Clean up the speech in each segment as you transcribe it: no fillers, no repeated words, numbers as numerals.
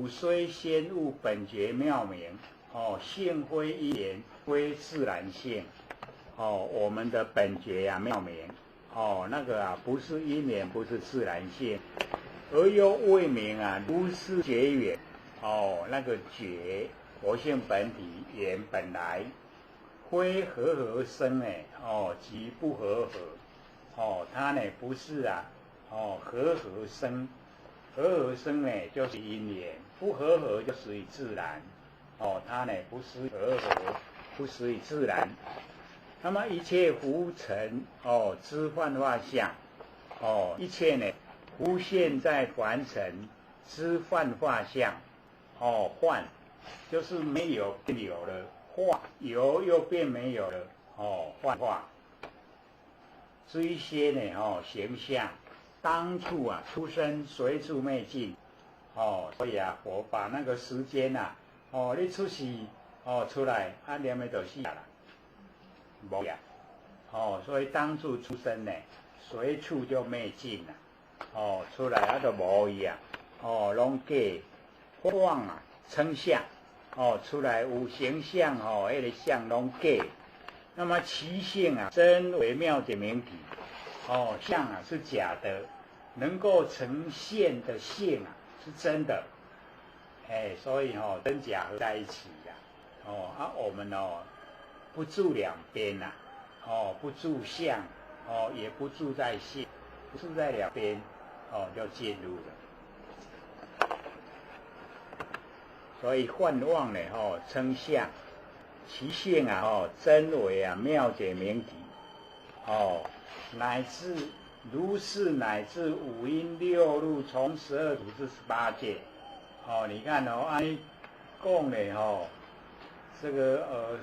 吾虽先悟本觉妙明，性非因缘，非自然性。我们的本觉妙明，那个不是因缘，不是自然性，而又未明如是觉缘。那个觉佛性本体缘本来，非和合生即不和合。它呢不是和合生。和合生呢，就是因缘；不和合就属于自然。它呢不属于和合，不属于自然。那么一切浮尘之幻化相，一切呢浮现在凡尘之幻化相。幻就是没有变有了，化有又变没有了。幻化。这些呢形象。当处出生随处灭尽，所以我把那个时间你出世出来念的就死啦，无呀，所以当处出生呢，随处就灭尽啦，出来就无伊拢假妄称相，出来有形象那个相拢假，那么其性真为妙的明体。相是假的，能够呈现的性是真的。所以真假合在一起我们不住两边不住相也不住在性，住在两边就进入了。所以幻妄呢称相，其性真为妙解明体。乃至如是，乃至五阴六路，从12土至18界。你看按你讲的这个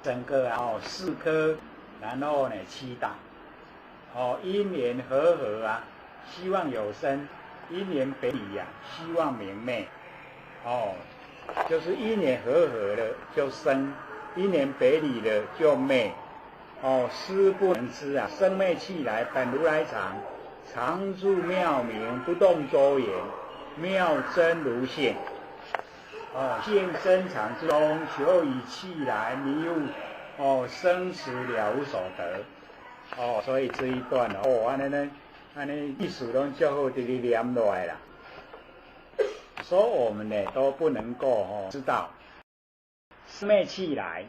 整个4颗，然后呢7大。因缘和合希望有生；因缘北离希望明灭。就是因缘和合了就生，因缘北离了就灭。思不能知生灭气来，本如来藏，常住妙明，不动周延，妙真如性。现深藏之中，求以气来迷悟，生死了无所得。所以这一段安尼意思拢较好地念落来啦。所以我们呢都不能够知道生灭气来